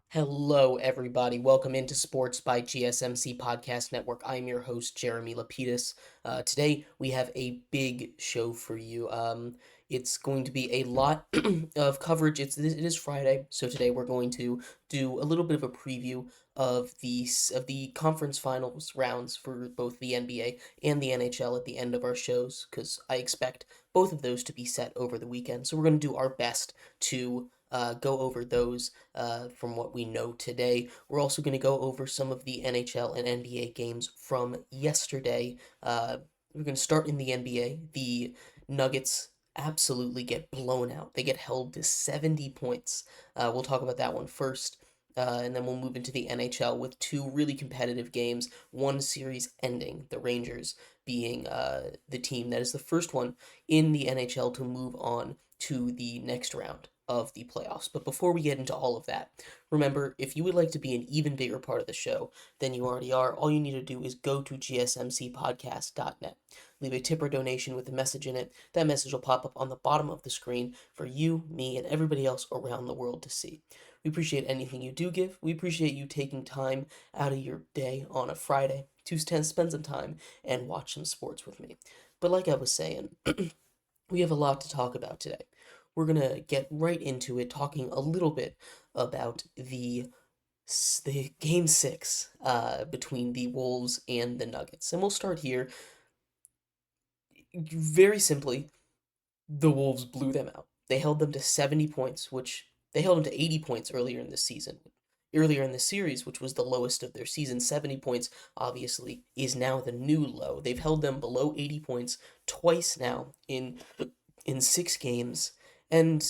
Hello, everybody. Welcome into Sports by GSMC Podcast Network. I'm your host, Jeremy Lapidus. Today, we have a big show for you. It's going to be a lot of coverage. It is Friday, so today we're going to do a little bit of a preview of the conference finals rounds for both the NBA and the NHL at the end of our shows, because I expect both of those to be set over the weekend. So we're going to do our best to go over those from what we know today. We're also going to go over some of the NHL and NBA games from yesterday. We're going to start in the NBA. The Nuggets absolutely get blown out. They get held to 70 points. We'll talk about that one first. And then we'll move into the NHL with two really competitive games, one series ending, the Rangers being the team that is the first one in the NHL to move on to the next round of the playoffs. But before we get into all of that, remember, if you would like to be an even bigger part of the show than you already are, all you need to do is go to gsmcpodcast.net. Leave a tip or donation with a message in it. That message will pop up on the bottom of the screen for you, me, and everybody else around the world to see. We appreciate anything you do give. We appreciate you taking time out of your day on a Friday to spend some time and watch some sports with me. But like I was saying, we have a lot to talk about today. We're going to get right into it, talking a little bit about the game 6 between the Wolves and the Nuggets. And we'll start here. Very simply, the Wolves blew them out. They held them to 70 points, which they held them to 80 points earlier in the season. Earlier in the series, which was the lowest of their season, 70 points obviously is now the new low. They've held them below 80 points twice now in 6 games. And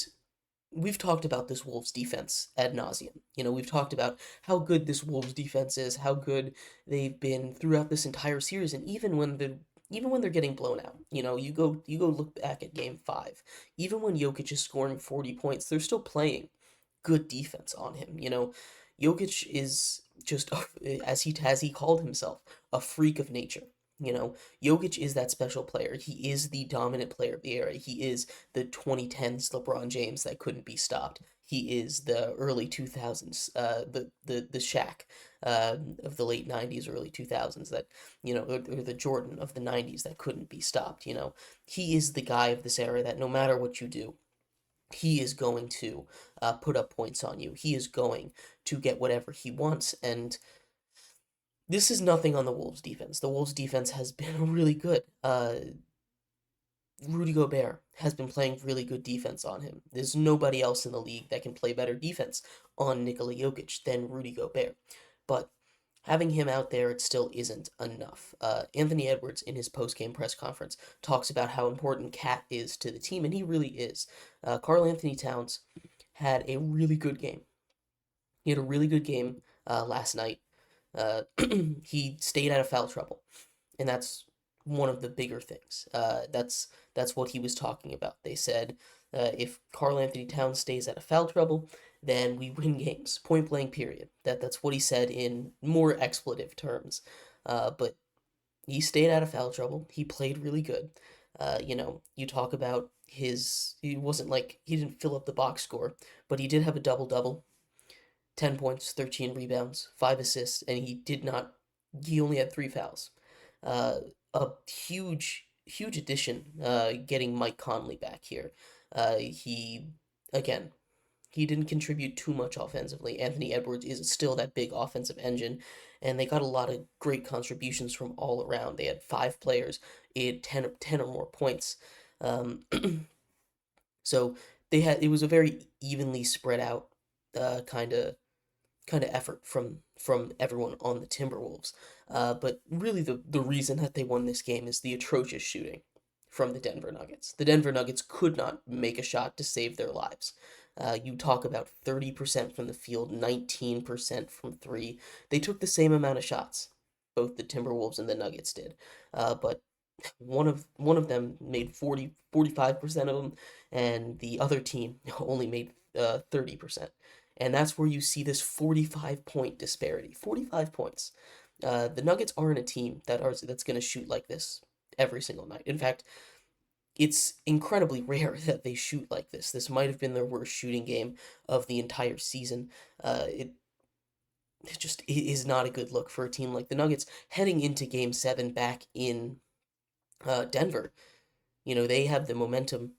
we've talked about this Wolves defense ad nauseum. We've talked about how good this Wolves defense is, how good they've been throughout this entire series, and even when they're getting blown out. You go look back at Game 5. Even when Jokic is scoring 40 points, they're still playing good defense on him. Jokic is just, as he called himself, a freak of nature. Jokic is that special player. He is the dominant player of the era. He is the 2010s LeBron James that couldn't be stopped. He is the early 2000s, the Shaq of the late 90s, early 2000s that, or the Jordan of the 90s that couldn't be stopped. He is the guy of this era that no matter what you do, he is going to put up points on you. He is going to get whatever he wants, and this is nothing on the Wolves' defense. The Wolves' defense has been really good. Rudy Gobert has been playing really good defense on him. There's nobody else in the league that can play better defense on Nikola Jokic than Rudy Gobert. But having him out there, it still isn't enough. Anthony Edwards, in his post-game press conference, talks about how important Cat is to the team, and he really is. Karl Anthony Towns had a really good game. He had a really good game last night. He stayed out of foul trouble, and that's one of the bigger things. That's what he was talking about. They said if Karl Anthony Towns stays out of foul trouble, then we win games. Point blank. Period. That's what he said in more expletive terms. But he stayed out of foul trouble. He played really good. You talk about he wasn't like he didn't fill up the box score, but he did have a double-double. 10 points, 13 rebounds, 5 assists, and he only had 3 fouls. A huge addition, getting Mike Conley back here. Again, he didn't contribute too much offensively. Anthony Edwards is still that big offensive engine, and they got a lot of great contributions from all around. They had 5 players, it had 10 or more points. So it was a very evenly spread out kind of effort from everyone on the Timberwolves. But really the reason that they won this game is the atrocious shooting from the Denver Nuggets. The Denver Nuggets could not make a shot to save their lives. You talk about 30% from the field, 19% from 3. They took the same amount of shots, both the Timberwolves and the Nuggets did. But one of them made 45% of them, and the other team only made 30%. And that's where you see this 45-point disparity. 45 points. The Nuggets aren't a team that's going to shoot like this every single night. In fact, it's incredibly rare that they shoot like this. This might have been their worst shooting game of the entire season. It just is not a good look for a team like the Nuggets heading into Game 7 back in Denver. You know, they have the momentum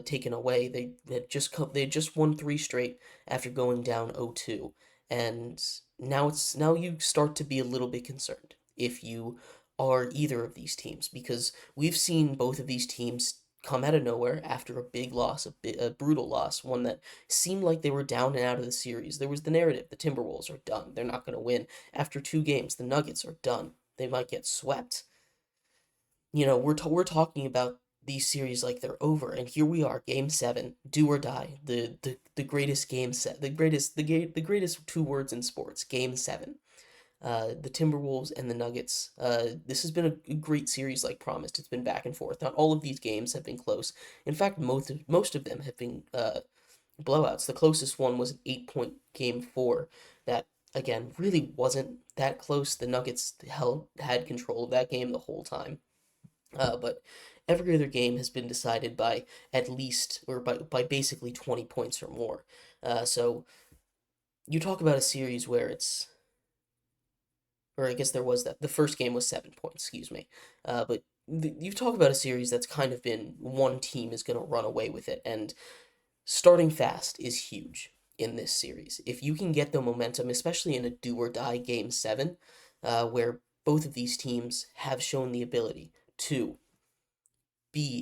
taken away. They had just won three straight after going down 0-2, and now you start to be a little bit concerned if you are either of these teams, because we've seen both of these teams come out of nowhere after a big loss, a brutal loss, one that seemed like they were down and out of the series. There was the narrative: the Timberwolves are done. They're not going to win. After two games, the Nuggets are done. They might get swept. You know, we're talking about these series like they're over, and here we are, Game 7, do or die, the greatest game set, the greatest two words in sports, Game 7. The Timberwolves and the Nuggets. This has been a great series, like promised. It's been back and forth. Not all of these games have been close. In fact, most of them have been blowouts. The closest one was an 8-point Game 4 that, again, really wasn't that close. The Nuggets had control of that game the whole time. But every other game has been decided by at least, or by basically 20 points or more. So you talk about a series where or I guess there was that. The first game was 7 points, excuse me. But you talk about a series that's kind of been one team is going to run away with it, and starting fast is huge in this series. If you can get the momentum, especially in a do or die Game 7, where both of these teams have shown the ability to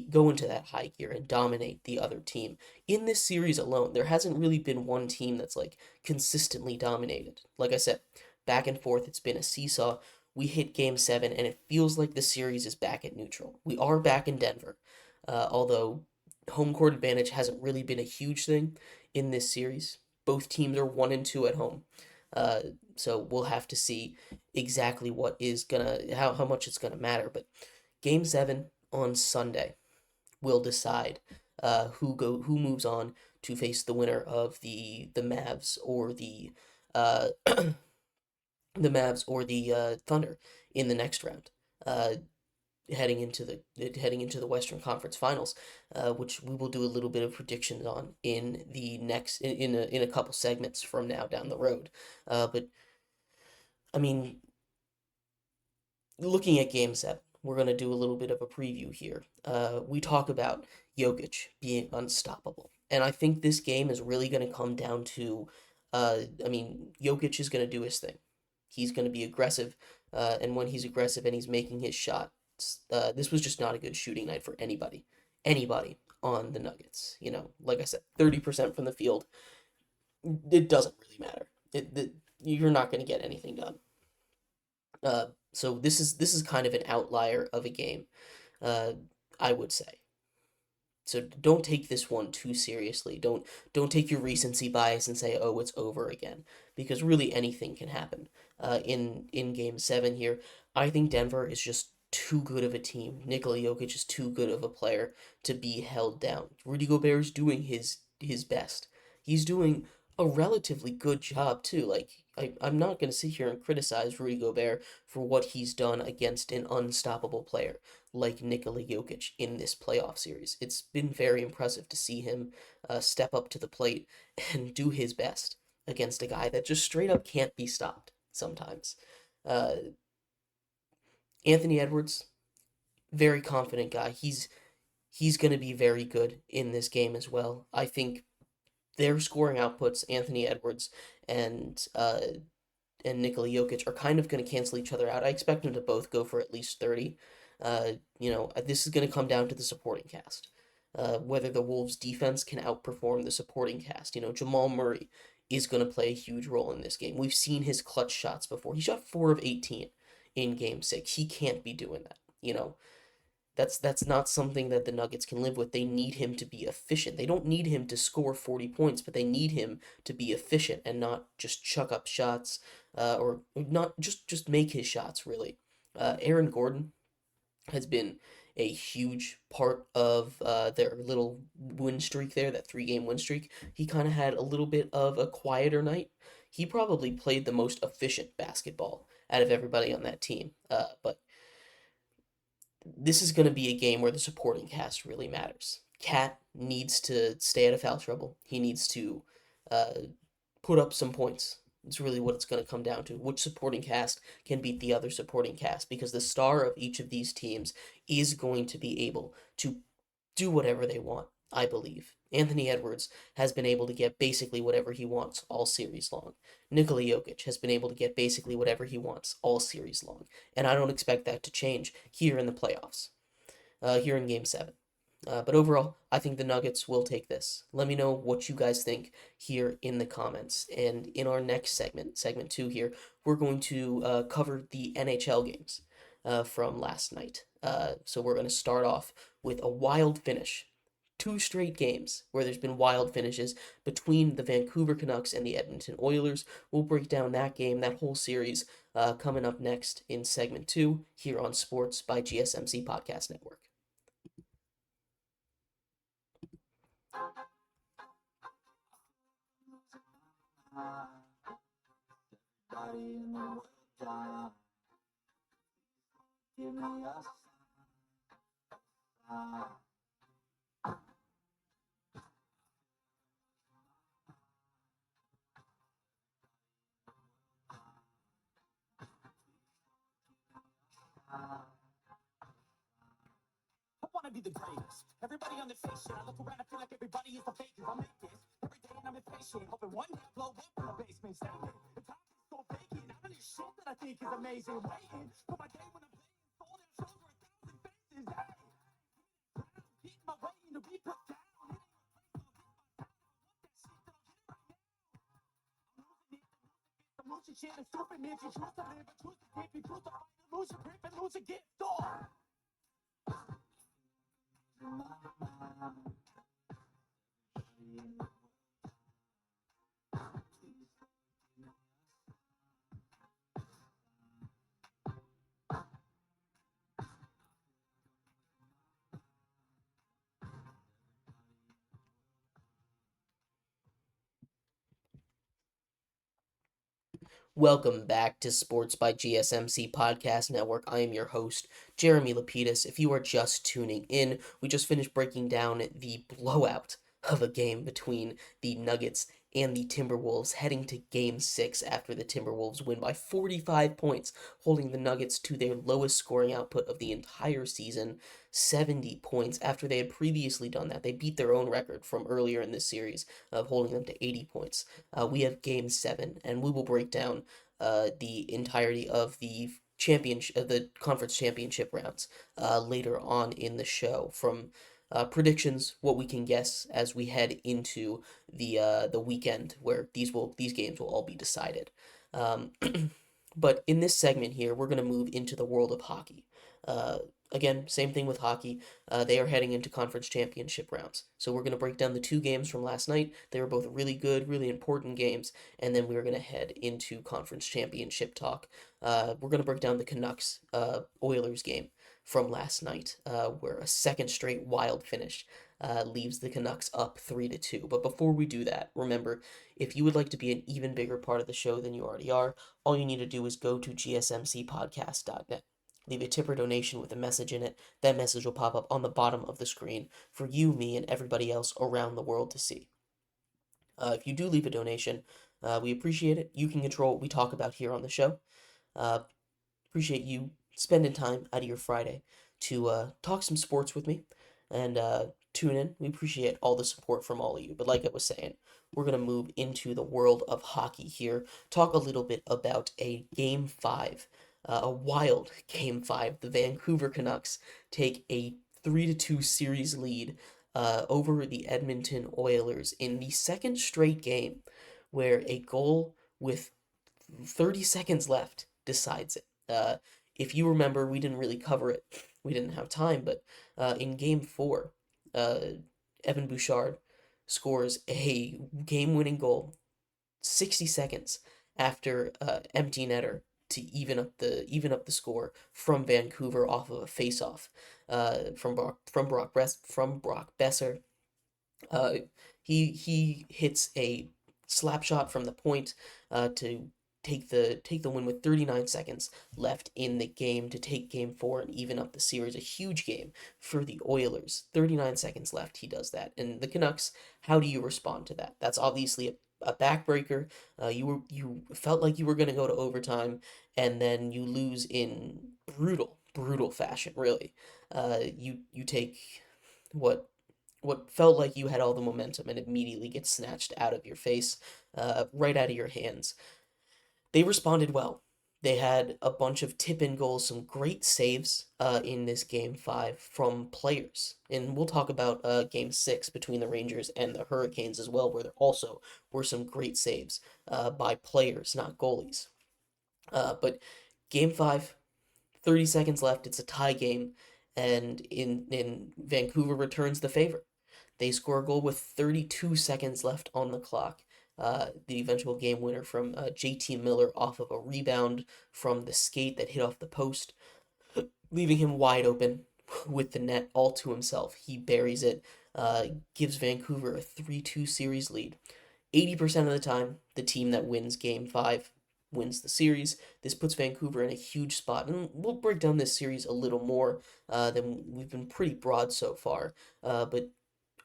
go into that high gear and dominate the other team. In this series alone, there hasn't really been one team that's like consistently dominated. Like I said, back and forth, it's been a seesaw. We hit Game 7, and it feels like the series is back at neutral. We are back in Denver, although home court advantage hasn't really been a huge thing in this series. Both teams are 1-2 at home. So we'll have to see exactly how much it's gonna matter. But Game 7 on Sunday will decide who moves on to face the winner of the Mavs or the the Mavs or the Thunder in the next round. Heading into the Western Conference Finals, which we will do a little bit of predictions on in the next in a couple segments from now down the road. But I mean, looking at Game 7, we're going to do a little bit of a preview here. We talk about Jokic being unstoppable. And I think this game is really going to come down to, Jokic is going to do his thing. He's going to be aggressive. And when he's aggressive and he's making his shots, this was just not a good shooting night for anybody. Anybody on the Nuggets. You know, like I said, 30% from the field. It doesn't really matter. You're not going to get anything done. So this is kind of an outlier of a game, I would say. So don't take this one too seriously. Don't take your recency bias and say, oh, it's over again, because really anything can happen. In Game 7 here, I think Denver is just too good of a team. Nikola Jokic is too good of a player to be held down. Rudy Gobert is doing his best. He's doing a relatively good job too. Like I'm not going to sit here and criticize Rudy Gobert for what he's done against an unstoppable player like Nikola Jokic in this playoff series. It's been very impressive to see him step up to the plate and do his best against a guy that just straight up can't be stopped sometimes. Uh, Anthony Edwards, very confident guy. He's going to be very good in this game as well. I think their scoring outputs, Anthony Edwards and Nikola Jokic, are kind of going to cancel each other out. I expect them to both go for at least 30. This is going to come down to the supporting cast. Whether the Wolves' defense can outperform the supporting cast. You know, Jamal Murray is going to play a huge role in this game. We've seen his clutch shots before. He shot 4 of 18 in Game 6. He can't be doing that. You know, that's not something that the Nuggets can live with. They need him to be efficient. They don't need him to score 40 points, but they need him to be efficient and not just chuck up shots, or not just make his shots, really. Aaron Gordon has been a huge part of their little win streak there, that 3-game win streak. He kind of had a little bit of a quieter night. He probably played the most efficient basketball out of everybody on that team. But this is going to be a game where the supporting cast really matters. Cat needs to stay out of foul trouble. He needs to uh, put up some points. It's really what it's going to come down to. Which supporting cast can beat the other supporting cast? Because the star of each of these teams is going to be able to do whatever they want, I believe. Anthony Edwards has been able to get basically whatever he wants all series long. Nikola Jokic has been able to get basically whatever he wants all series long. And I don't expect that to change here in the playoffs, here in Game 7. But overall, I think the Nuggets will take this. Let me know what you guys think here in the comments. And in our next segment, segment 2 here, we're going to cover the NHL games from last night. So we're going to start off with a wild finish. 2 straight games where there's been wild finishes between the Vancouver Canucks and the Edmonton Oilers. We'll break down that game, that whole series, coming up next in segment 2 here on Sports by GSMC Podcast Network. I wanna be the greatest. Everybody on the face shit. I look around, I feel like everybody is the fakest. I make this every day and I'm impatient. Hoping one day I blow up in the basement. Statement. The top is so vacant. I don't need shit that I think is amazing. Waiting for my day when I'm playing sold and shows for 1,000 faces. Hey, keep my waiting to be put down. I'm losing shit and stupid man. You choose to live and choose to dip. You choose to fight and lose your grip and lose a gift. Welcome back to Sports by GSMC Podcast Network. I am your host, Jeremy Lapidus. If you are just tuning in, we just finished breaking down the blowout of a game between the Nuggets and the Timberwolves, heading to Game 6 after the Timberwolves win by 45 points, holding the Nuggets to their lowest scoring output of the entire season, 70 points. After they had previously done that, they beat their own record from earlier in this series of holding them to 80 points. We have Game 7, and we will break down the entirety of the the conference championship rounds later on in the show, from predictions, what we can guess as we head into the weekend where these games will all be decided. Um, but in this segment here, we're going to move into the world of hockey. Again, same thing with hockey. They are heading into conference championship rounds. So we're going to break down the 2 games from last night. They were both really good, really important games. And then we're going to head into conference championship talk. We're going to break down the Canucks Oilers game from last night, where a second straight wild finish leaves the Canucks up 3-2. But before we do that, remember, if you would like to be an even bigger part of the show than you already are, all you need to do is go to gsmcpodcast.net. Leave a tip or donation with a message in it. That message will pop up on the bottom of the screen for you, me, and everybody else around the world to see. If you do leave a donation, we appreciate it. You can control what we talk about here on the show. Uh, Appreciate you spending time out of your Friday to talk some sports with me and tune in. We appreciate all the support from all of you. But like I was saying, we're going to move into the world of hockey here, talk a little bit about a Game 5, a wild Game 5. The Vancouver Canucks take a 3-2 series lead over the Edmonton Oilers in the second straight game, where a goal with 30 seconds left decides it. If you remember, we didn't really cover it. We didn't have time, but in Game 4, uh, Evan Bouchard scores a game-winning goal 60 seconds after empty netter to even up the score from Vancouver off of a face-off from Brock Besser. He hits a slap shot from the point to take the win with 39 seconds left in the game to take game 4 and even up the series. A huge game for the Oilers. 39 seconds left, he does that. And the Canucks, how do you respond to that? That's obviously a backbreaker. You felt like you were going to go to overtime, and then you lose in brutal fashion. Really, you take what what felt like you had all the momentum and immediately gets snatched out of your face, right out of your hands. They responded well. They had a bunch of tip-in goals, some great saves in this game 5 from players. And we'll talk about game 6 between the Rangers and the Hurricanes as well, where there also were some great saves by players, not goalies. But game 5, 30 seconds left, it's a tie game, and in Vancouver returns the favor. They score a goal with 32 seconds left on the clock. The eventual game winner from JT Miller off of a rebound from the skate that hit off the post, leaving him wide open with the net all to himself. He buries it, gives Vancouver a 3-2 series lead. 80% of the time, the team that wins game 5 wins the series. This puts Vancouver in a huge spot, and we'll break down this series a little more than we've been pretty broad so far. But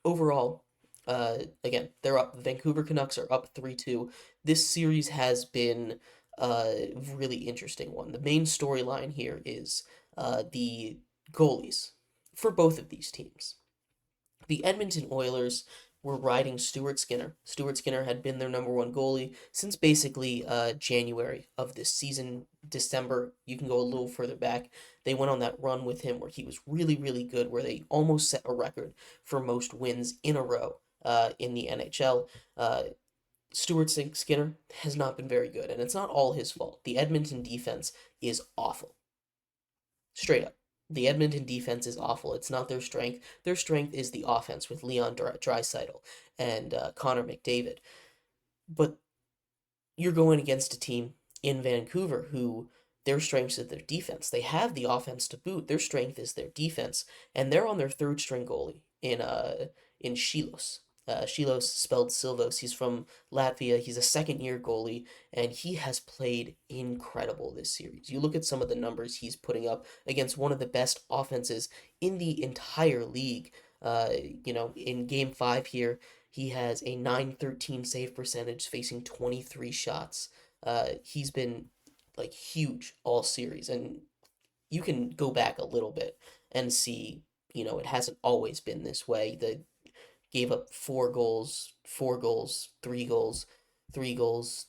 overall, again, they're up. The Vancouver Canucks are up 3-2. This series has been a really interesting one. The main storyline here is the goalies for both of these teams. The Edmonton Oilers were riding Stuart Skinner. Stuart Skinner had been their number one goalie since basically January of this season, December. You can go a little further back. They went on that run with him where he was really good, where they almost set a record for most wins in a row in the NHL. Stuart Skinner has not been very good, and it's not all his fault. The Edmonton defense is awful. Straight up. The Edmonton defense is awful. It's not their strength. Their strength is the offense with Leon Draisaitl and Connor McDavid. But you're going against a team in Vancouver who their strength is their defense. They have the offense to boot. Their strength is their defense, and they're on their third string goalie in Shilos. Shilos spelled Silvos. He's from Latvia. He's a second-year goalie, and he has played incredible this series. You look at some of the numbers he's putting up against one of the best offenses in the entire league. In game 5 here, he has a 913 save percentage facing 23 shots. He's been like huge all series, and you can go back a little bit and see, it hasn't always been this way. The gave up 4 goals, 3 goals, 3 goals.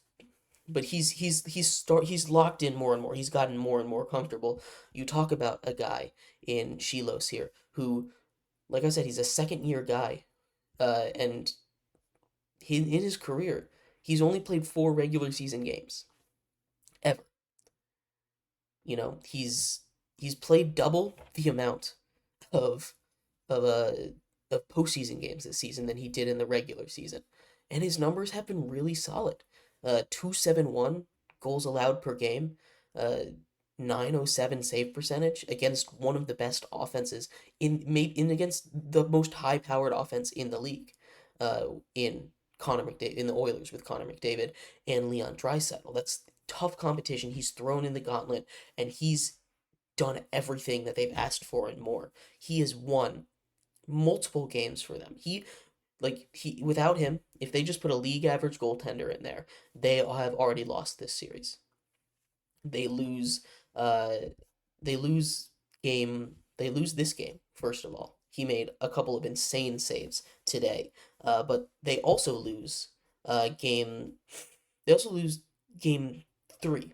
But he's locked in more and more. He's gotten more and more comfortable. You talk about a guy in Shilos here who, like I said, he's a second year guy, and in his career he's only played 4 regular season games ever. He's played double the amount of of postseason games this season than he did in the regular season. And his numbers have been really solid. 271 goals allowed per game, 907 save percentage against one of the best offenses in against the most high powered offense in the league. In Connor McDavid in the Oilers with Connor McDavid and Leon Draisaitl. That's tough competition. He's thrown in the gauntlet, and he's done everything that they've asked for and more. He has won multiple games for them. Without him, if they just put a league average goaltender in there, they have already lost this series. They lose they lose this game, first of all. He made a couple of insane saves today. But they also lose game game 3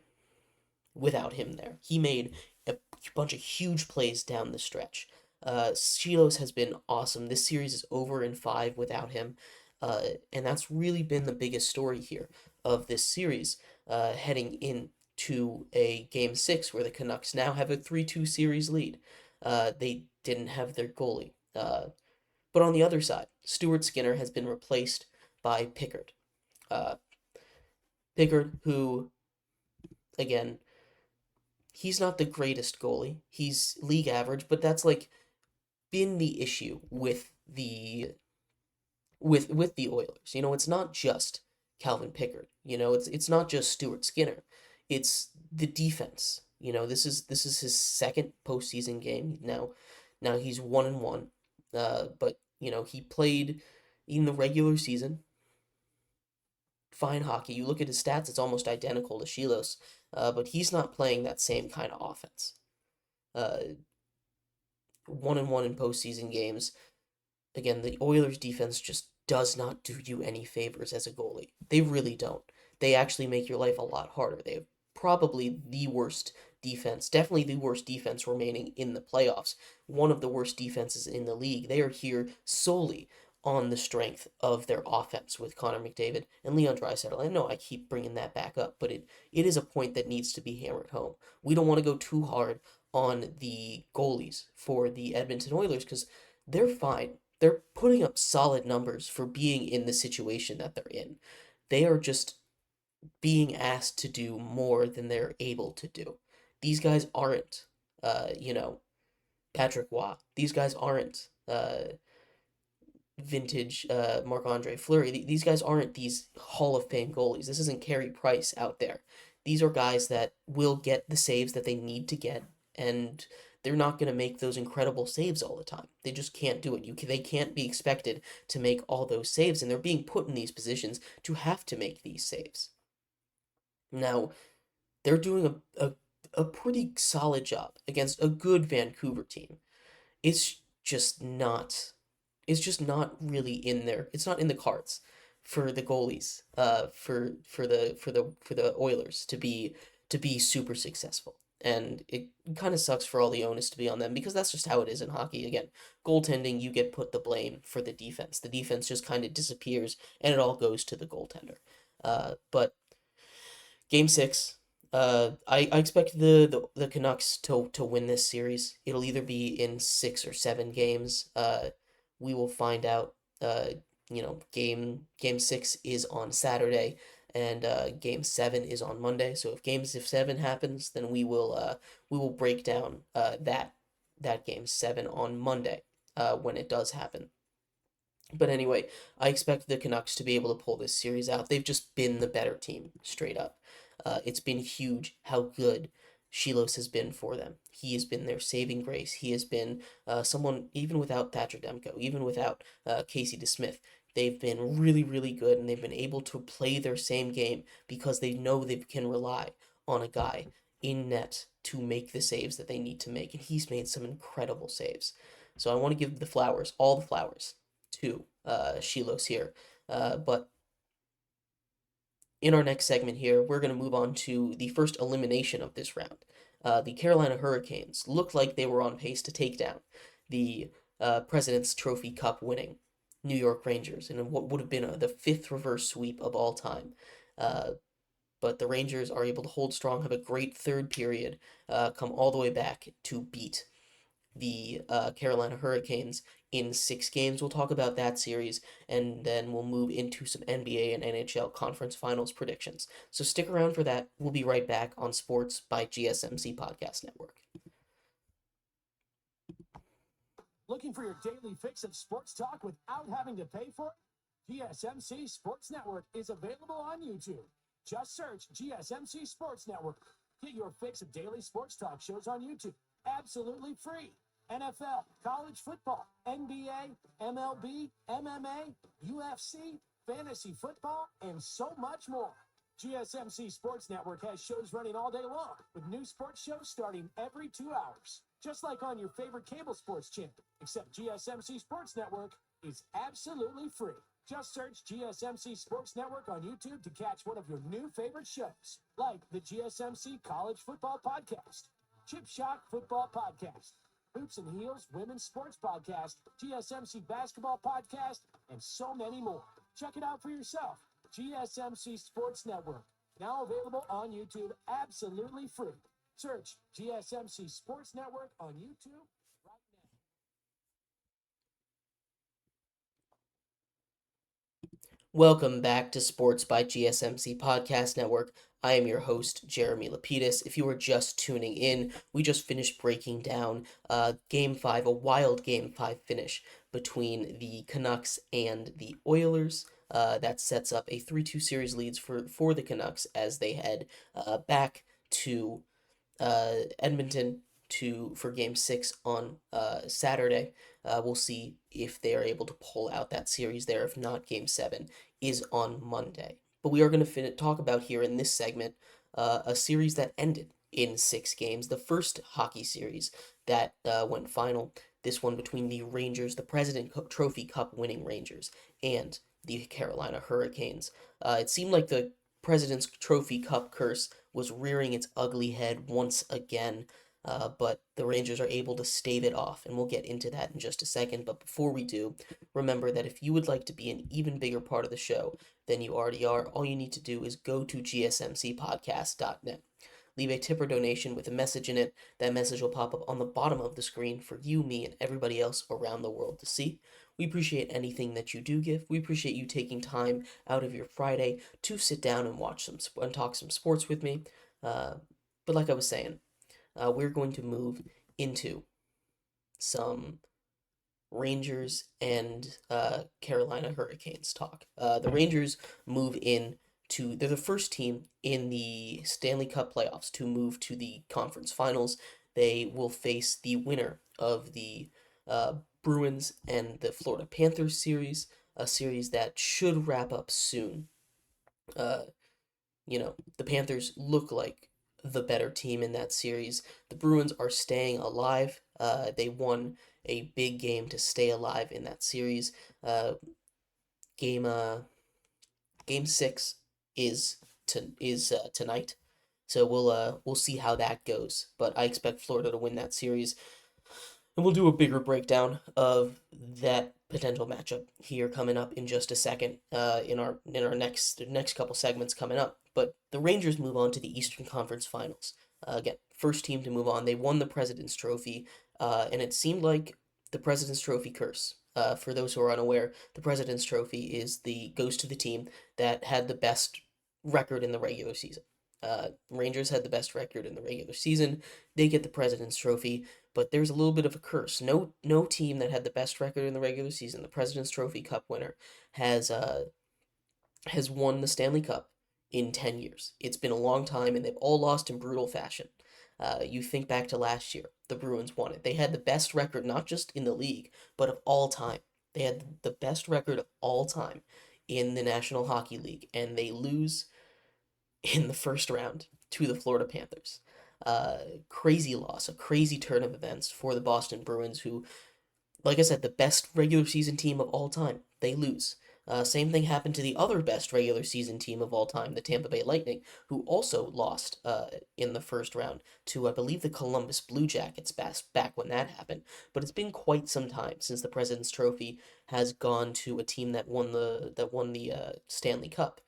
without him there. He made a bunch of huge plays down the stretch. Shilos has been awesome. This series is over in 5 without him. And that's really been the biggest story here of this series, heading into a game 6 where the Canucks now have a 3-2 series lead. They didn't have their goalie. But on the other side, Stuart Skinner has been replaced by Pickard. Pickard, who, again, he's not the greatest goalie. He's league average, but that's been the issue with the Oilers. It's not just Calvin Pickard. It's not just Stuart Skinner. It's the defense. This is his second postseason game now. Now he's 1-1. But he played in the regular season fine hockey. You look at his stats; it's almost identical to Shilos, but he's not playing that same kind of offense. 1-1 in postseason games. Again, the Oilers defense just does not do you any favors as a goalie. They really don't. They actually make your life a lot harder. They have probably the worst defense, definitely the worst defense remaining in the playoffs. One of the worst defenses in the league. They are here solely on the strength of their offense with Connor McDavid and Leon Draisaitl. I know I keep bringing that back up, but it is a point that needs to be hammered home. We don't want to go too hard on the goalies for the Edmonton Oilers because they're fine. They're putting up solid numbers for being in the situation that they're in. They are just being asked to do more than they're able to do. These guys aren't, you know, Patrick Waugh. These guys aren't vintage Marc-Andre Fleury. These guys aren't these Hall of Fame goalies. This isn't Carey Price out there. These are guys that will get the saves that they need to get, and they're not going to make those incredible saves all the time. They just can't do it. They can't be expected to make all those saves, and they're being put in these positions to have to make these saves. Now, they're doing a pretty solid job against a good Vancouver team. It's just not it's just not really in there. It's not in the cards for the goalies, for the Oilers to be super successful. And it kind of sucks for all the onus to be on them because that's just how it is in hockey. Again, goaltending, you get put the blame for the defense. The defense just kind of disappears and it all goes to the goaltender. But Game six, I expect the Canucks to win this series. It'll either be in 6 or 7 games. We will find out. Game six is on Saturday, and game seven is on Monday. So if seven happens, then we will break down that game seven on Monday when it does happen. But anyway, I expect the Canucks to be able to pull this series out. They've just been the better team, straight up. It's been huge how good Shilos has been for them. He has been their saving grace. He has been someone, even without Patrick Demko, even without Casey DeSmith, they've been really, really good, and they've been able to play their same game because they know they can rely on a guy in net to make the saves that they need to make, and he's made some incredible saves. So I want to give the flowers, all the flowers, to Shilos here. But in our next segment here, we're going to move on to the first elimination of this round. The Carolina Hurricanes looked like they were on pace to take down the President's Trophy Cup winning New York Rangers in what would have been the fifth reverse sweep of all time. But the Rangers are able to hold strong, have a great third period, come all the way back to beat the Carolina Hurricanes in 6 games. We'll talk about that series, and then we'll move into some NBA and NHL conference finals predictions. So stick around for that. We'll be right back on Sports by GSMC Podcast Network. Looking for your daily fix of sports talk without having to pay for it? GSMC Sports Network is available on YouTube. Just search GSMC Sports Network. Get your fix of daily sports talk shows on YouTube. Absolutely free. NFL, college football, NBA, MLB, MMA, UFC, fantasy football, and so much more. GSMC Sports Network has shows running all day long, with new sports shows starting every 2 hours. Just like on your favorite cable sports channel, except GSMC Sports Network is absolutely free. Just search GSMC Sports Network on YouTube to catch one of your new favorite shows, like the GSMC College Football Podcast, Chip Shot Football Podcast, Hoops and Heels Women's Sports Podcast, GSMC Basketball Podcast, and so many more. Check it out for yourself. GSMC Sports Network, now available on YouTube, absolutely free. Search GSMC Sports Network on YouTube right now. Welcome back to Sports by GSMC Podcast Network. I am your host, Jeremy Lapidus. If you are just tuning in, we just finished breaking down Game 5, a wild Game 5 finish between the Canucks and the Oilers. That sets up a 3-2 series leads for the Canucks as they head back to Edmonton for Game 6 on Saturday. We'll see if they are able to pull out that series there. If not, Game 7 is on Monday. But we are going to talk about here in this segment a series that ended in 6 games. The first hockey series that went final. This one between the Rangers, the President Trophy Cup winning Rangers, and the Carolina Hurricanes. It seemed like the President's Trophy Cup curse was rearing its ugly head once again, but the Rangers are able to stave it off, and we'll get into that in just a second. But before we do, remember that if you would like to be an even bigger part of the show than you already are, all you need to do is go to gsmcpodcast.net. Leave a tip or donation with a message in it. That message will pop up on the bottom of the screen for you, me, and everybody else around the world to see. We appreciate anything that you do give. We appreciate you taking time out of your Friday to sit down and and talk some sports with me. But like I was saying, we're going to move into some Rangers and Carolina Hurricanes talk. The Rangers move in they're the first team in the Stanley Cup playoffs to move to the conference finals. They will face the winner of the Bruins and the Florida Panthers series, a series that should wrap up soon. Uh, the Panthers look like the better team in that series. The Bruins are staying alive. They won a big game to stay alive in that series. Uh, game Game 6 is tonight, so we'll see how that goes. But I expect Florida to win that series, and we'll do a bigger breakdown of that potential matchup here coming up in just a second. In our next couple segments coming up. But the Rangers move on to the Eastern Conference Finals. Again, first team to move on. They won the President's Trophy, and it seemed like the President's Trophy curse. For those who are unaware, the President's Trophy goes to the team that had the best record in the regular season. Rangers had the best record in the regular season. They get the President's Trophy, but there's a little bit of a curse. No team that had the best record in the regular season, the President's Trophy Cup winner, has won the Stanley Cup in 10 years. It's been a long time, and they've all lost in brutal fashion. You think back to last year, the Bruins won it. They had the best record, not just in the league, but of all time. They had the best record of all time in the National Hockey League, and they lose in the first round to the Florida Panthers. Crazy loss, a crazy turn of events for the Boston Bruins, who, like I said, the best regular season team of all time. They lose. Same thing happened to the other best regular season team of all time, the Tampa Bay Lightning, who also lost in the first round to, I believe, the Columbus Blue Jackets back when that happened. But it's been quite some time since the President's Trophy has gone to a team that won the Stanley Cup,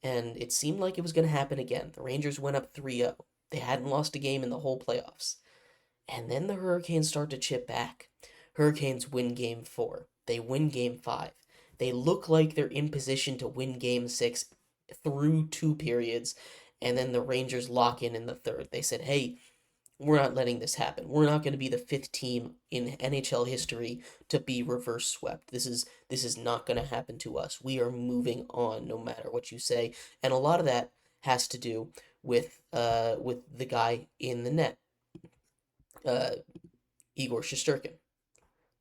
and it seemed like it was going to happen again. The Rangers went up 3-0. They hadn't lost a game in the whole playoffs. And then the Hurricanes start to chip back. Hurricanes win Game 4. They win Game 5. They look like they're in position to win Game 6 through 2 periods, and then the Rangers lock in the third. They said, hey, we're not letting this happen. We're not going to be the 5th team in NHL history to be reverse swept. This is not going to happen to us. We are moving on no matter what you say. And a lot of that has to do with the guy in the net, uh, Igor Shestirkin.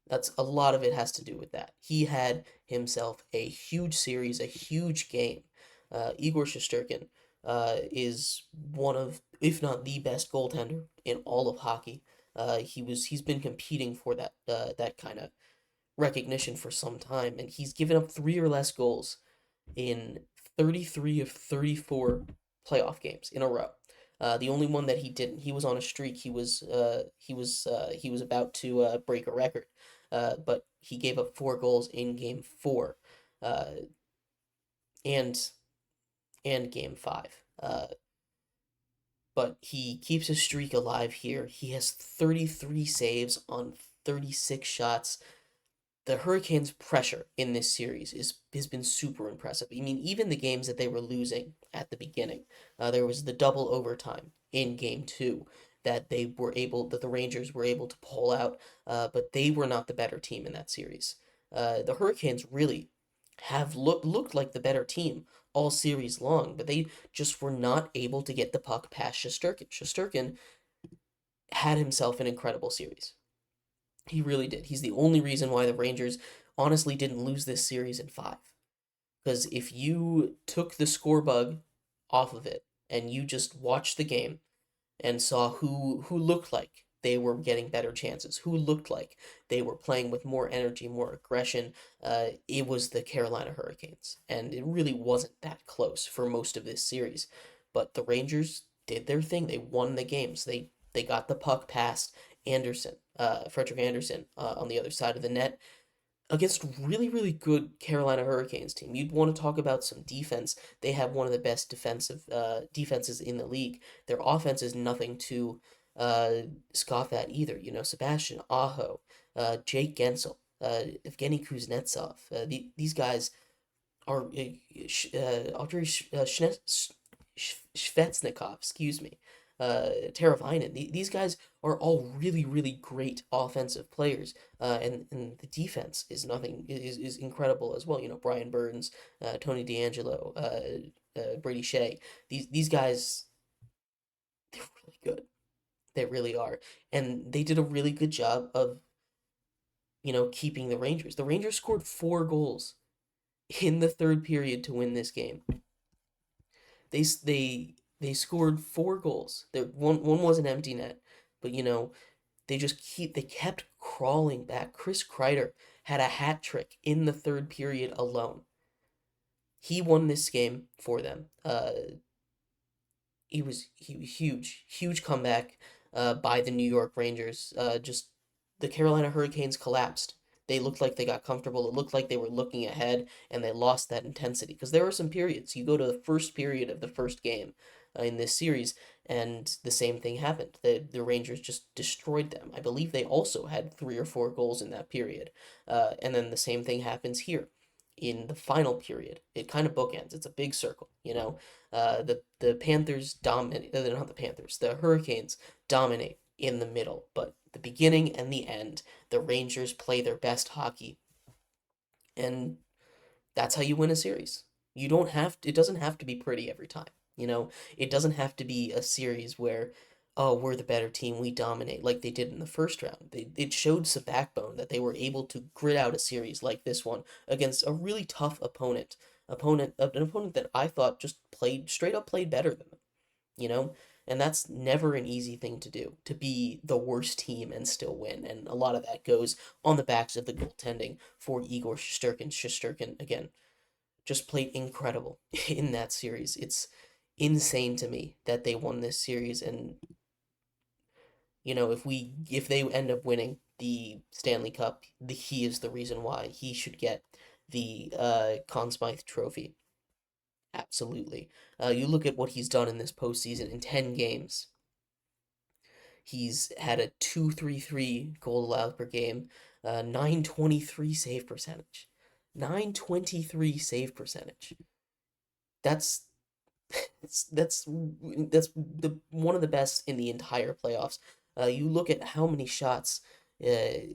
That's a lot of it has to do with that. He had himself a huge series, a huge game. Igor Shestirkin is one of, if not the best goaltender in all of hockey. He's been competing for that kind of recognition for some time, and he's given up 3 or less goals in 33 of 34 playoff games in a row. The only one that he didn't, he was on a streak. He was about to break a record, but he gave up 4 goals in Game 4, uh, and Game 5. But he keeps his streak alive here. He has 33 saves on 36 shots. the Hurricanes' pressure in this series has been super impressive. I mean, even the games that they were losing at the beginning, there was the double overtime in Game Two that the Rangers were able to pull out, but they were not the better team in that series. The Hurricanes really have looked like the better team all series long, but they just were not able to get the puck past Shestirkin. Shestirkin had himself an incredible series. He really did. He's the only reason why the Rangers honestly didn't lose this series in five. Because if you took the score bug off of it and you just watched the game and saw who looked like they were getting better chances, who looked like they were playing with more energy, more aggression, it was the Carolina Hurricanes. And it really wasn't that close for most of this series. But the Rangers did their thing. They won the games. They got the puck past Anderson, Frederick Anderson, on the other side of the net against really good Carolina Hurricanes team. You'd want to talk about some defense. They have one of the best defensive defenses in the league. Their offense is nothing to uh, scoff at either. You know, Sebastian Aho, Jake Gensel, Evgeny Kuznetsov. These guys are Audrey Shvetsnikov, excuse me, Teravainen. These guys are all really great offensive players, and the defense is nothing is incredible as well. You know, Brian Burns, Tony DeAngelo, Brady Shea. These guys, they're really good. They really are, and they did a really good job of keeping the Rangers. The Rangers scored 4 goals in the third period to win this game. They scored 4 goals. One was an empty net, but they kept crawling back. Chris Kreider had a hat trick in the third period alone. He won this game for them. He was huge comeback by the New York Rangers. Just the Carolina Hurricanes collapsed. They looked like they got comfortable. It looked like they were looking ahead, and they lost that intensity. Because there were some periods. You go to the first period of the first game in this series, and the same thing happened. The Rangers just destroyed them. I believe they also had 3 or 4 goals in that period. And then the same thing happens here in the final period. It kind of bookends. It's a big circle, you know. The Panthers dominate. They're not the Panthers. The Hurricanes dominate in the middle, but the beginning and the end, the Rangers play their best hockey, and that's how you win a series. You don't have to, it doesn't have to be pretty every time. You know, it doesn't have to be a series where, oh, we're the better team, we dominate like they did in the first round. It showed some backbone that they were able to grit out a series like this one against a really tough an opponent that I thought just played straight up played better than them, you know? And that's never an easy thing to do, to be the worst team and still win. And a lot of that goes on the backs of the goaltending for Igor Shestirkin. Shestirkin, again, just played incredible in that series. It's insane to me that they won this series, and if they end up winning the Stanley Cup, he is the reason why he should get the Conn Smythe Trophy. Absolutely. You look at what he's done in this postseason in 10 games. He's had a 2.33 goal allowed per game, 923 save percentage. 923 save percentage. That's that's the one of the best in the entire playoffs. You look at how many shots uh,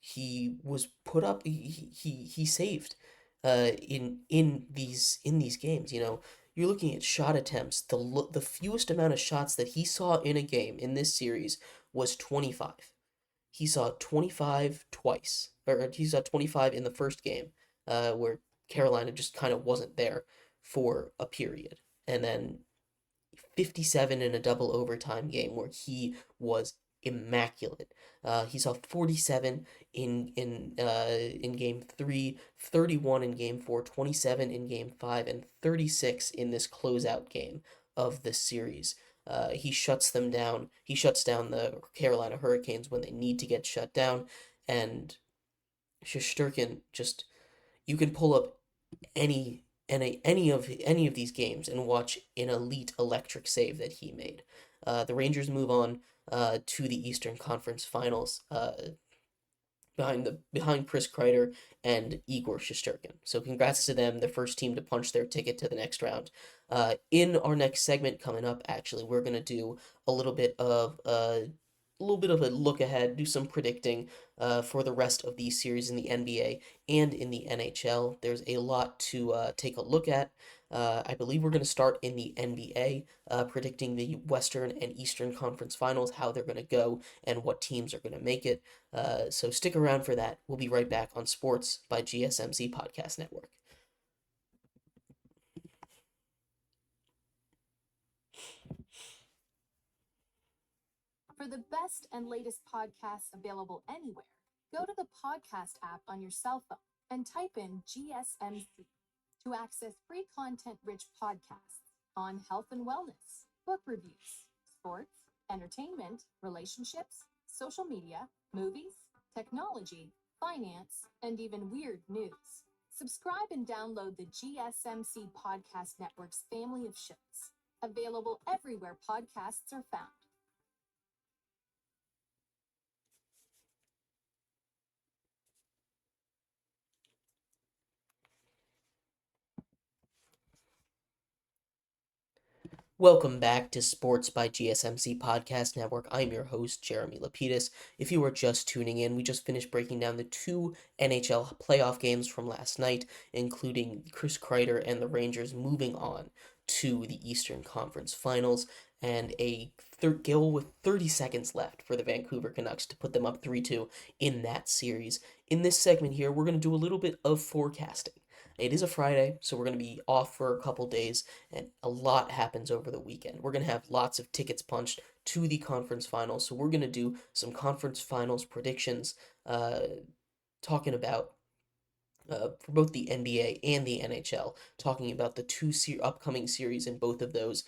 he was put up. He saved in these games. You know, you're looking at shot attempts. The fewest amount of shots that he saw in a game in this series was 25. He saw 25 twice, or he saw 25 in the first game, where Carolina just kind of wasn't there for a period, and then 57 in a double overtime game where he was immaculate. He saw 47 in game 3, 31 in game 4, 27 in game 5, and 36 in this closeout game of the series. He shuts them down. He shuts down the Carolina Hurricanes when they need to get shut down, and Shosturkin just you can pull up any of these games and watch an elite electric save that he made. The Rangers move on to the Eastern Conference Finals. behind Chris Kreider and Igor Shestirkin. So congrats to them, the first team to punch their ticket to the next round. In our next segment coming up, actually, we're gonna do a little bit of a look ahead, do some predicting for the rest of these series in the NBA and in the NHL. There's a lot to take a look at. I believe we're going to start in the NBA, predicting the Western and Eastern Conference Finals, how they're going to go, and what teams are going to make it. So stick around for that. We'll be right back on Sports by GSMC Podcast Network. For the best and latest podcasts available anywhere, go to the podcast app on your cell phone and type in GSMC to access free content-rich podcasts on health and wellness, book reviews, sports, entertainment, relationships, social media, movies, technology, finance, and even weird news. Subscribe and download the GSMC Podcast Network's family of shows, available everywhere podcasts are found. Welcome back to Sports by GSMC Podcast Network. I'm your host, Jeremy Lapidus. If you are just tuning in, we just finished breaking down the two NHL playoff games from last night, including Chris Kreider and the Rangers moving on to the Eastern Conference Finals, and a goal with 30 seconds left for the Vancouver Canucks to put them up 3-2 in that series. In this segment here, we're going to do a little bit of forecasting. It is a Friday, so we're going to be off for a couple days, and a lot happens over the weekend. We're going to have lots of tickets punched to the conference finals, so we're going to do some conference finals predictions, talking about for both the NBA and the NHL, talking about the two upcoming series in both of those,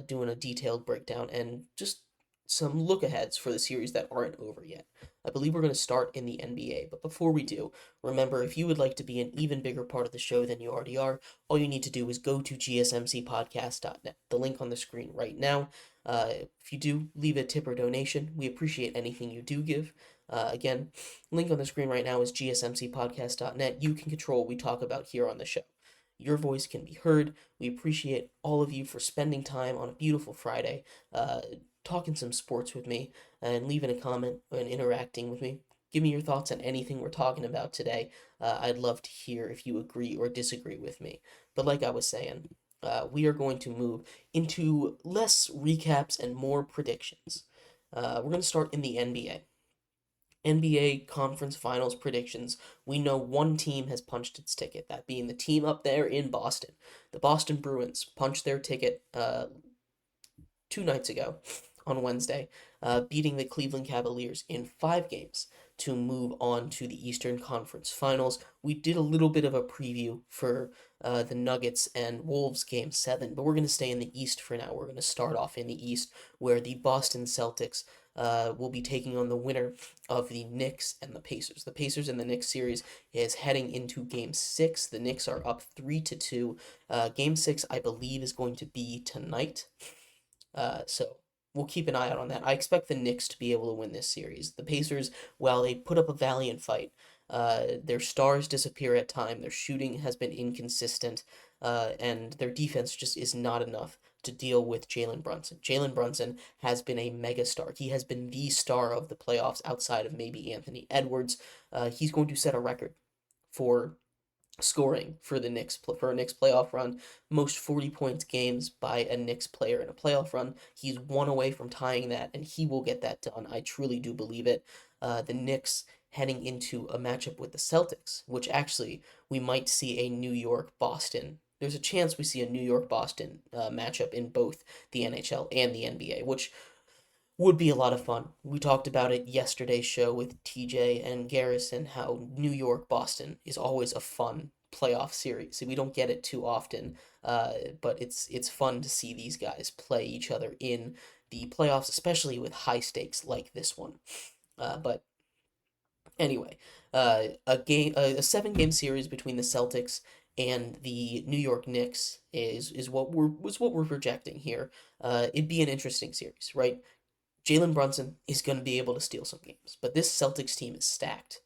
doing a detailed breakdown and just some look aheads for the series that aren't over yet. I believe we're going to start in the NBA, but before we do, remember if you would like to be an even bigger part of the show than you already are, all you need to do is go to gsmcpodcast.net, the link on the screen right now. If you do leave a tip or donation, we appreciate anything you do give. Again, link on the screen right now is gsmcpodcast.net. You can control what we talk about here on the show. Your voice can be heard. We appreciate all of you for spending time on a beautiful Friday, talking some sports with me, and leaving a comment and interacting with me. Give me your thoughts on anything we're talking about today. I'd love to hear if you agree or disagree with me. But like I was saying, we are going to move into less recaps and more predictions. We're going to start in the NBA. NBA Conference Finals predictions. We know one team has punched its ticket, that being the team up there in Boston. The Boston Bruins punched their ticket 2 nights ago on Wednesday, beating the Cleveland Cavaliers in 5 games to move on to the Eastern Conference Finals. We did a little bit of a preview for the Nuggets and Wolves Game 7, but we're going to stay in the East for now. We're going to start off in the East, where the Boston Celtics will be taking on the winner of the Knicks and the Pacers. The Pacers and the Knicks series is heading into Game 6. The Knicks are up 3-2. Game 6, I believe, is going to be tonight. So we'll keep an eye out on that. I expect the Knicks to be able to win this series. The Pacers, while they put up a valiant fight, their stars disappear at time. Their shooting has been inconsistent, and their defense just is not enough to deal with Jalen Brunson. Jalen Brunson has been a megastar. He has been the star of the playoffs outside of maybe Anthony Edwards. He's going to set a record for scoring for the Knicks for a Knicks playoff run, most 40 points games by a Knicks player in a playoff run. He's one away from tying that, and he will get that done. I truly do believe it. The Knicks heading into a matchup with the Celtics, which actually we might see a New York Boston. There's a chance we see a New York Boston matchup in both the NHL and the NBA, which would be a lot of fun. We talked about it yesterday's show with TJ and Garrison, how New York Boston is always a fun playoff series. We don't get it too often, but it's fun to see these guys play each other in the playoffs, especially with high stakes like this one. But anyway, a 7 game series between the Celtics and the New York Knicks is what we're projecting here. It'd be an interesting series, right? Jalen Brunson is going to be able to steal some games, but this Celtics team is stacked.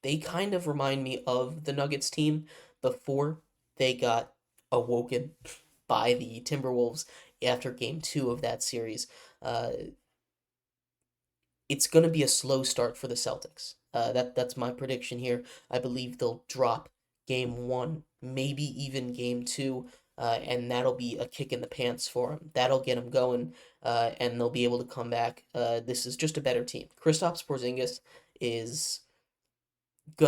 They kind of remind me of the Nuggets team before they got awoken by the Timberwolves after game 2 of that series. Uh, it's going to be a slow start for the Celtics. That's my prediction here. I believe they'll drop game 1, maybe even game 2, and that'll be a kick in the pants for them. That'll get them going, and they'll be able to come back. This is just a better team. Kristaps Porzingis is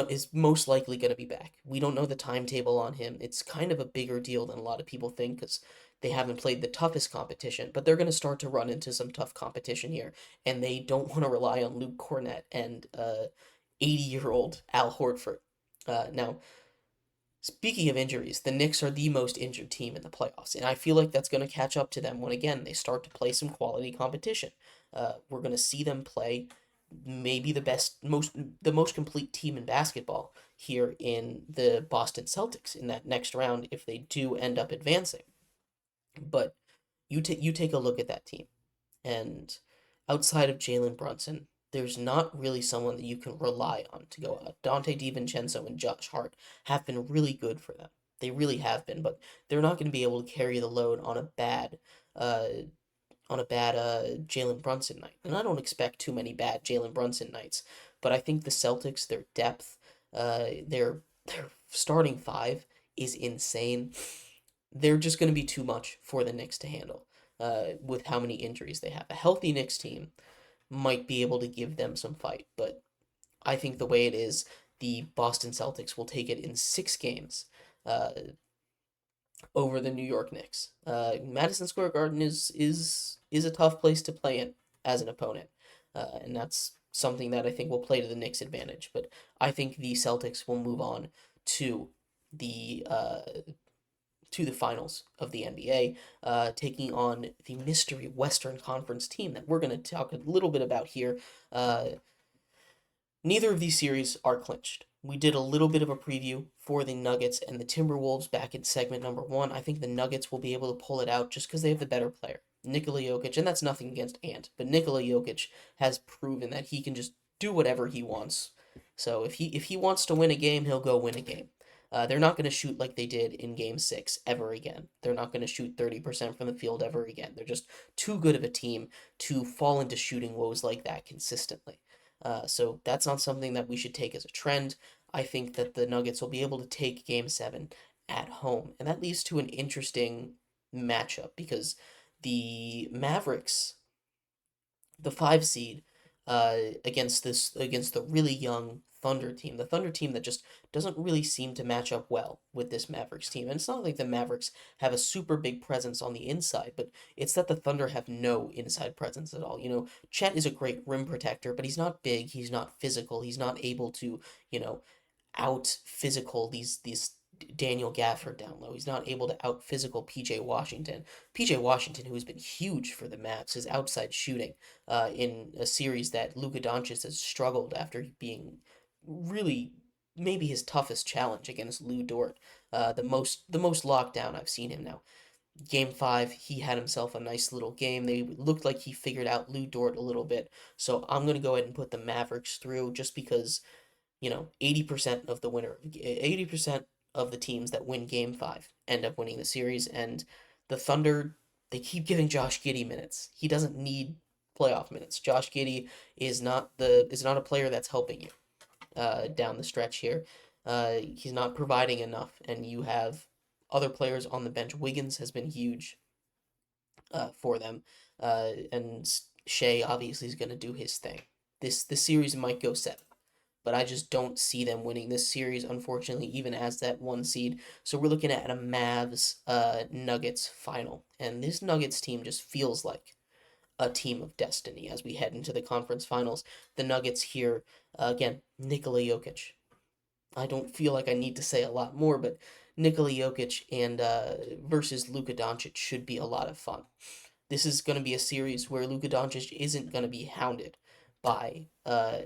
is most likely going to be back. We don't know the timetable on him. It's kind of a bigger deal than a lot of people think because they haven't played the toughest competition, but they're going to start to run into some tough competition here, and they don't want to rely on Luke Cornett and 80-year-old Al Horford. Now, speaking of injuries, the Knicks are the most injured team in the playoffs, and I feel like that's going to catch up to them when, again, they start to play some quality competition. We're going to see them play maybe the most complete team in basketball here in the Boston Celtics in that next round if they do end up advancing. But you take a look at that team, and outside of Jalen Brunson, there's not really someone that you can rely on to go out. Dante DiVincenzo and Josh Hart have been really good for them. They really have been, but they're not going to be able to carry the load uh, on a bad Jalen Brunson night. And I don't expect too many bad Jalen Brunson nights, but I think the Celtics, their depth, their starting five is insane. They're just going to be too much for the Knicks to handle with how many injuries they have. A healthy Knicks team might be able to give them some fight, but I think the way it is, the Boston Celtics will take it in 6 games. Uh, over the New York Knicks. Madison Square Garden is a tough place to play in as an opponent, and that's something that I think will play to the Knicks' advantage. But I think the Celtics will move on to the uh, to the finals of the NBA, taking on the mystery Western Conference team that we're going to talk a little bit about here. Uh, Neither of these series are clinched. We did a little bit of a preview for the Nuggets and the Timberwolves back in segment number 1. I think the Nuggets will be able to pull it out just because they have the better player, Nikola Jokic, and that's nothing against Ant, but Nikola Jokic has proven that he can just do whatever he wants. So if he wants to win a game, he'll go win a game. They're not going to shoot like they did in Game 6 ever again. They're not going to shoot 30% from the field ever again. They're just too good of a team to fall into shooting woes like that consistently. So that's not something that we should take as a trend. I think that the Nuggets will be able to take Game 7 at home, and that leads to an interesting matchup because the Mavericks, the 5 seed, against the really young Thunder team, the Thunder team that just doesn't really seem to match up well with this Mavericks team. And it's not like the Mavericks have a super big presence on the inside, but it's that the Thunder have no inside presence at all. Chet is a great rim protector, but he's not big, he's not physical, he's not able to, out physical these Daniel Gafford down low. He's not able to out physical PJ Washington. PJ Washington, who has been huge for the Mavs, his outside shooting in a series that Luka Doncic has struggled after being really maybe his toughest challenge against Lou Dort. The most lockdown I've seen him now. Game 5, he had himself a nice little game. They looked like he figured out Lou Dort a little bit. So I'm gonna go ahead and put the Mavericks through just because 80% of the teams that win Game 5 end up winning the series, and the Thunder, they keep giving Josh Giddey minutes. He doesn't need playoff minutes. Josh Giddey is not a player that's helping you down the stretch here. He's not providing enough, and you have other players on the bench. Wiggins has been huge for them, and Shea obviously is going to do his thing. This series might go 7, but I just don't see them winning this series, unfortunately, even as that 1 seed. So we're looking at a Mavs Nuggets final, and this Nuggets team just feels like a team of destiny as we head into the conference finals. The Nuggets here, again, Nikola Jokic. I don't feel like I need to say a lot more, but Nikola Jokic and versus Luka Doncic should be a lot of fun. This is going to be a series where Luka Doncic isn't going to be hounded by a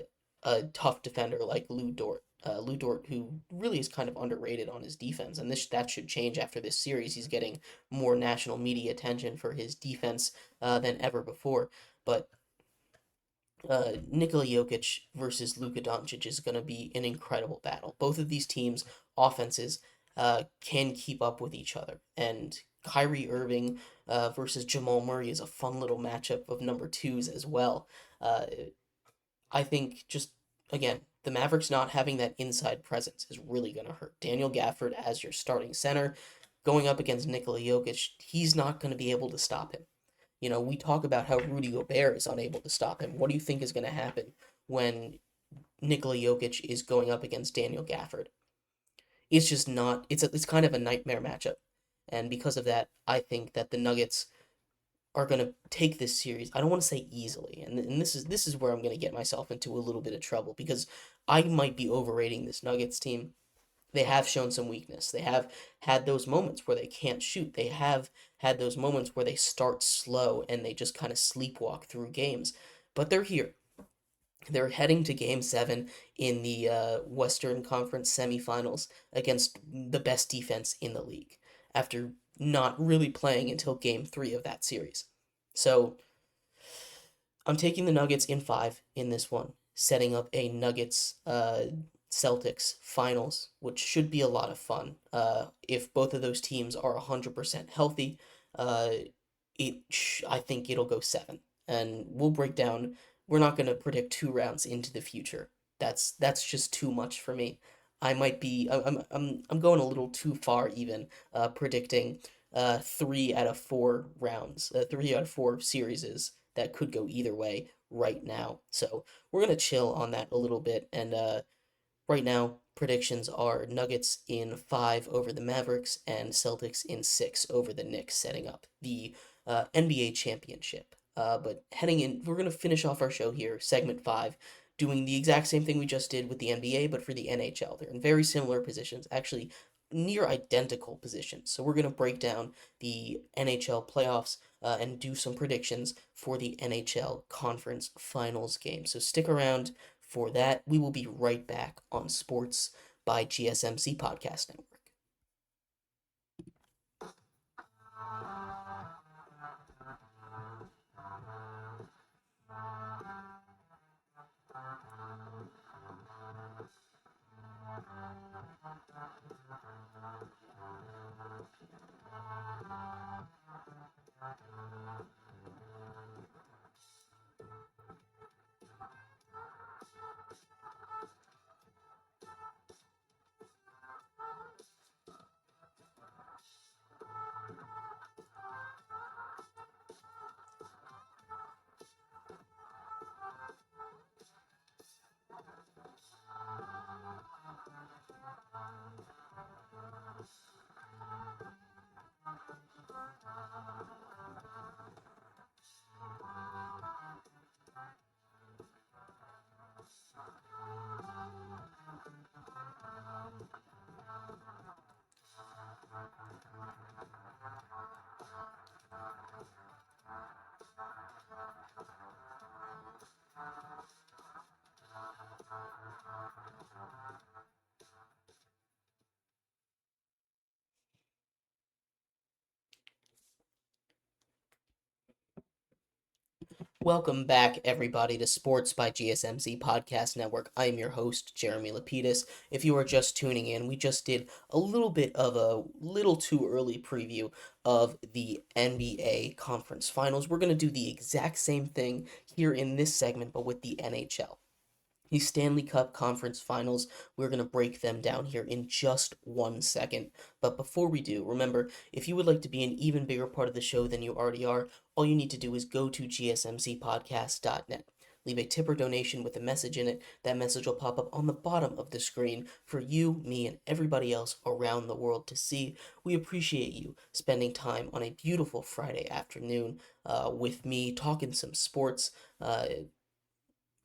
tough defender like Lou Dort. Lou Dort, who really is kind of underrated on his defense, and that should change after this series. He's getting more national media attention for his defense than ever before. But Nikola Jokic versus Luka Doncic is going to be an incredible battle. Both of these teams' offenses can keep up with each other, and Kyrie Irving versus Jamal Murray is a fun little matchup of number twos as well. Uh, I think just again, the Mavericks not having that inside presence is really going to hurt. Daniel Gafford as your starting center going up against Nikola Jokic, he's not going to be able to stop him. We talk about how Rudy Gobert is unable to stop him. What do you think is going to happen when Nikola Jokic is going up against Daniel Gafford? It's just not. It's kind of a nightmare matchup, and because of that, I think that the Nuggets are going to take this series. I don't want to say easily, and this is where I'm going to get myself into a little bit of trouble because I might be overrating this Nuggets team. They have shown some weakness. They have had those moments where they can't shoot. They have had those moments where they start slow and they just kind of sleepwalk through games. But they're here. They're heading to Game 7 in the Western Conference semifinals against the best defense in the league after not really playing until Game 3 of that series. So I'm taking the Nuggets in 5 in this one, setting up a Nuggets Celtics finals, which should be a lot of fun. If both of those teams are 100% healthy, uh, I think it'll go 7. And we'll break down. We're not going to predict 2 rounds into the future. That's just too much for me. I might be I'm going a little too far even predicting 3 out of 4 rounds, 3 out of 4 series that could go either way right now. So we're gonna chill on that a little bit. And right now, predictions are Nuggets in 5 over the Mavericks and Celtics in 6 over the Knicks, setting up the NBA championship. But heading in, we're gonna finish off our show here, segment 5. Doing the exact same thing we just did with the NBA, but for the NHL. They're in very similar positions, actually near identical positions. So we're going to break down the NHL playoffs and do some predictions for the NHL Conference Finals game. So stick around for that. We will be right back on Sports by GSMC Podcast Network. Welcome back, everybody, to Sports by GSMC Podcast Network. I'm your host, Jeremy Lapidus. If you are just tuning in, we just did a little bit of a little too early preview of the NBA Conference Finals. We're going to do the exact same thing here in this segment, but with the NHL. The Stanley Cup Conference Finals. We're going to break them down here in just 1 second. But before we do, remember, if you would like to be an even bigger part of the show than you already are, all you need to do is go to gsmcpodcast.net. Leave a tip or donation with a message in it. That message will pop up on the bottom of the screen for you, me, and everybody else around the world to see. We appreciate you spending time on a beautiful Friday afternoon with me, talking some sports. But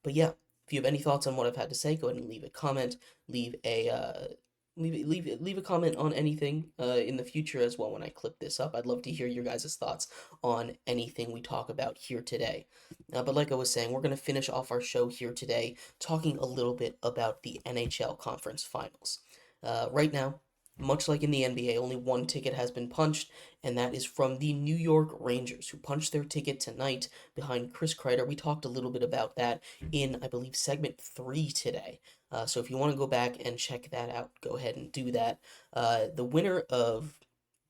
yeah, if you have any thoughts on what I've had to say, go ahead and leave a comment. Leave a leave a comment on anything in the future as well when I clip this up. I'd love to hear your guys' thoughts on anything we talk about here today. But like I was saying, we're going to finish off our show here today talking a little bit about the NHL Conference Finals. Right now, Much like in the NBA, only one ticket has been punched, and that is from the New York Rangers, who punched their ticket tonight behind Chris Kreider. We talked a little bit about that in, I believe, segment 3 today. So if you want to go back and check that out, go ahead and do that. The winner of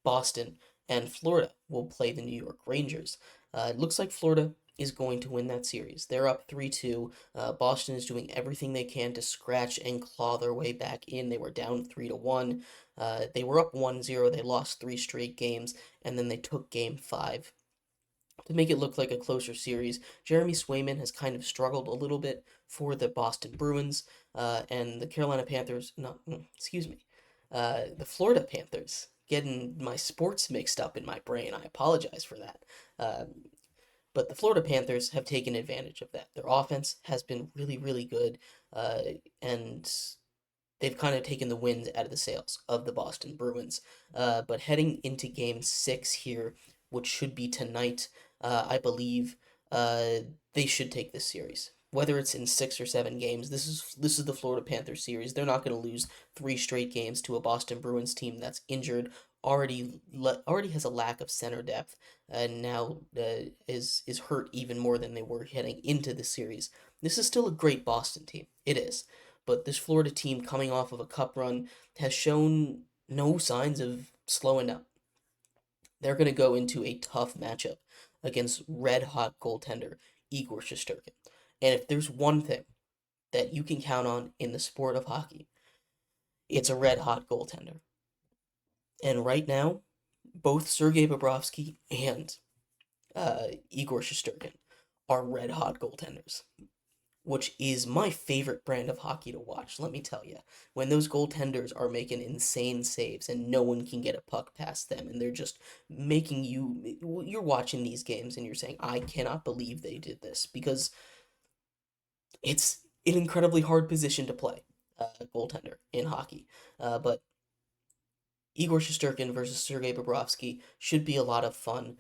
Boston and Florida will play the New York Rangers. It looks like Florida is going to win that series. They're up 3-2. Boston is doing everything they can to scratch and claw their way back in. They were down 3-1. They were up 1-0. They lost 3 straight games, and then they took game 5 to make it look like a closer series. Jeremy Swayman has kind of struggled a little bit for the Boston Bruins, and the Carolina Panthers, no, excuse me, the Florida Panthers. Getting my sports mixed up in my brain. I apologize for that. But the Florida Panthers have taken advantage of that. Their offense has been really, really good, uh, and they've kind of taken the wind out of the sails of the Boston Bruins. But heading into Game 6 here, which should be tonight, I believe uh, they should take this series. Whether it's in 6 or 7 games, this is the Florida Panthers series. They're not going to lose 3 straight games to a Boston Bruins team that's injured, already has a lack of center depth, and now is hurt even more than they were heading into the series. This is still a great Boston team. It is, but this Florida team coming off of a cup run has shown no signs of slowing down. They're going to go into a tough matchup against red hot goaltender Igor Shestirkin. And if there's one thing that you can count on in the sport of hockey, it's a red hot goaltender. And right now, both Sergei Bobrovsky and Igor Shestirkin are red hot goaltenders, which is my favorite brand of hockey to watch, let me tell you. When those goaltenders are making insane saves and no one can get a puck past them, and they're just making you're watching these games and you're saying, I cannot believe they did this, because it's an incredibly hard position to play, goaltender in hockey. But Igor Shestirkin versus Sergei Bobrovsky should be a lot of fun.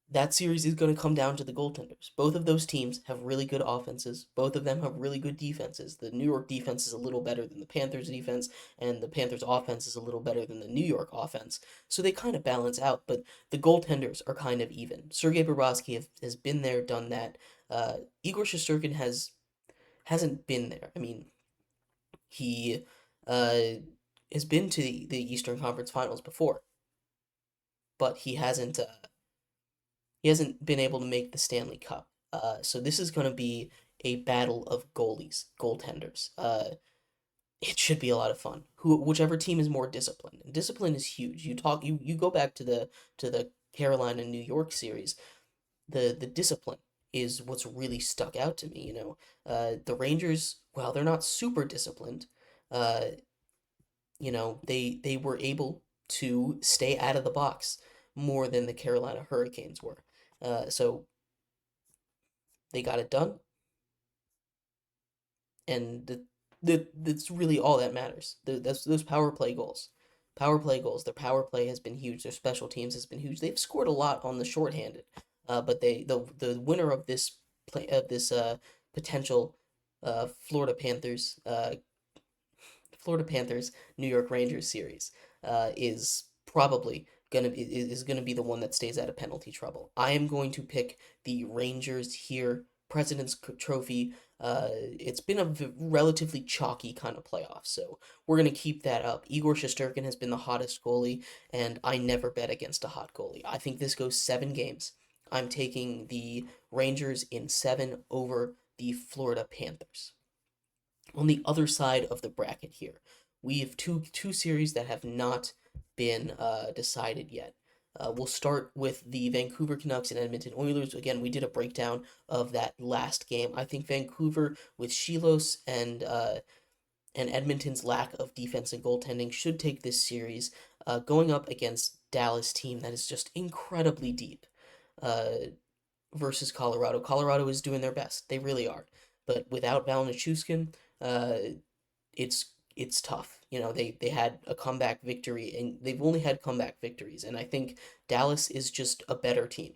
That series is going to come down to the goaltenders. Both of those teams have really good offenses. Both of them have really good defenses. The New York defense is a little better than the Panthers defense, and the Panthers offense is a little better than the New York offense. So they kind of balance out, but the goaltenders are kind of even. Sergei Bobrovsky has been there, done that. Igor Shestirkin hasn't been there. I mean, he uh, has been to the Eastern Conference Finals before, but he hasn't been able to make the Stanley Cup. So this is going to be a battle of goaltenders. It should be a lot of fun. Whichever team is more disciplined. And discipline is huge. You go back to the Carolina New York series. The discipline is what's really stuck out to me. The Rangers, while they're not super disciplined, uh, they were able to stay out of the box more than the Carolina Hurricanes were. So they got it done, and that's really all that matters. That's those power play goals. Power play goals. Their power play has been huge. Their special teams has been huge. They've scored a lot on the shorthanded, but the winner of this potential Florida Panthers New York Rangers series is probably gonna be the one that stays out of penalty trouble. I am going to pick the Rangers here. President's Trophy. It's been a relatively chalky kind of playoff, so we're gonna keep that up. Igor Shestirkin has been the hottest goalie, and I never bet against a hot goalie. I think this goes 7 games. I'm taking the Rangers in 7 over the Florida Panthers. On the other side of the bracket here, we have two series that have not been decided yet. We'll start with the Vancouver Canucks and Edmonton Oilers. Again, we did a breakdown of that last game. I think Vancouver, with Shilos and Edmonton's lack of defense and goaltending, should take this series, going up against Dallas team that is just incredibly deep. Uh, versus Colorado. Colorado is doing their best. They really are. But without Valnichuskin, uh, it's tough. They had a comeback victory, and they've only had comeback victories. And I think Dallas is just a better team.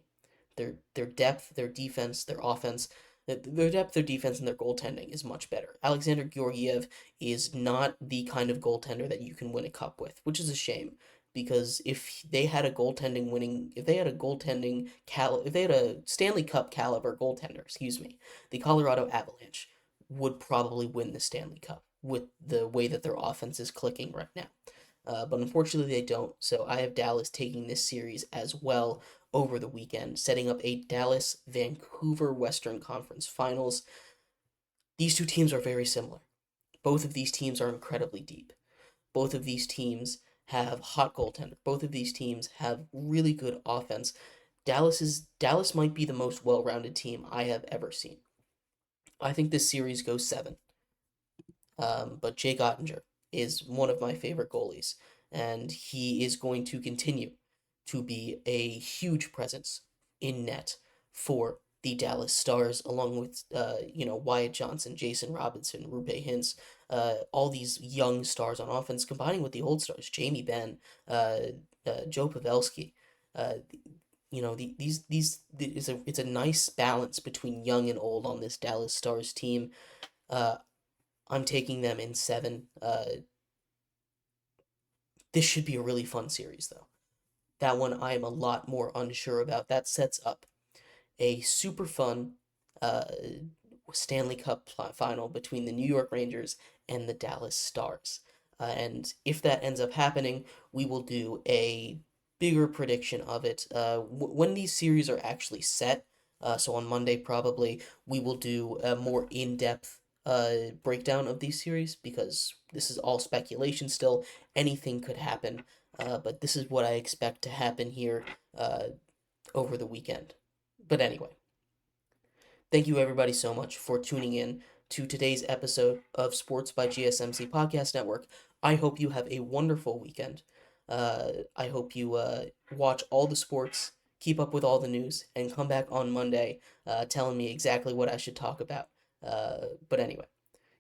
Their depth, their defense, their offense. Their depth, their defense, and their goaltending is much better. Alexander Georgiev is not the kind of goaltender that you can win a cup with, which is a shame because if they had a if they had a Stanley Cup caliber goaltender, excuse me, the Colorado Avalanche would probably win the Stanley Cup with the way that their offense is clicking right now. But unfortunately, they don't. So I have Dallas taking this series as well over the weekend, setting up a Dallas Vancouver Western Conference Finals. These two teams are very similar. Both of these teams are incredibly deep. Both of these teams have hot goaltender. Both of these teams have really good offense. Dallas might be the most well-rounded team I have ever seen. I think this series goes 7. But Jake Ottinger is one of my favorite goalies, and he is going to continue to be a huge presence in net for the Dallas Stars, along with Wyatt Johnson, Jason Robinson, Rupe Hintz, all these young stars on offense, combining with the old stars, Jamie Benn, uh, Joe Pavelski. Uh, it's a nice balance between young and old on this Dallas Stars team. Uh, I'm taking them in 7. This should be a really fun series, though. That one I am a lot more unsure about. That sets up a super fun uh, Stanley Cup final between the New York Rangers and the Dallas Stars. And if that ends up happening, we will do a bigger prediction of it when these series are actually set. So on Monday, probably, we will do a more in depth breakdown of these series because this is all speculation still. Anything could happen. But this is what I expect to happen here over the weekend. But anyway, thank you everybody so much for tuning in to today's episode of Sports by GSMC Podcast Network. I hope you have a wonderful weekend. I hope you watch all the sports, keep up with all the news, and come back on Monday telling me exactly what I should talk about. But anyway,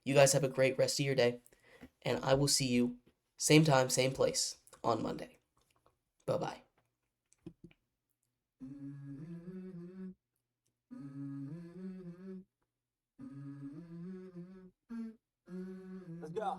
you guys have a great rest of your day, and I will see you same time, same place on Monday. Bye bye. Let's go.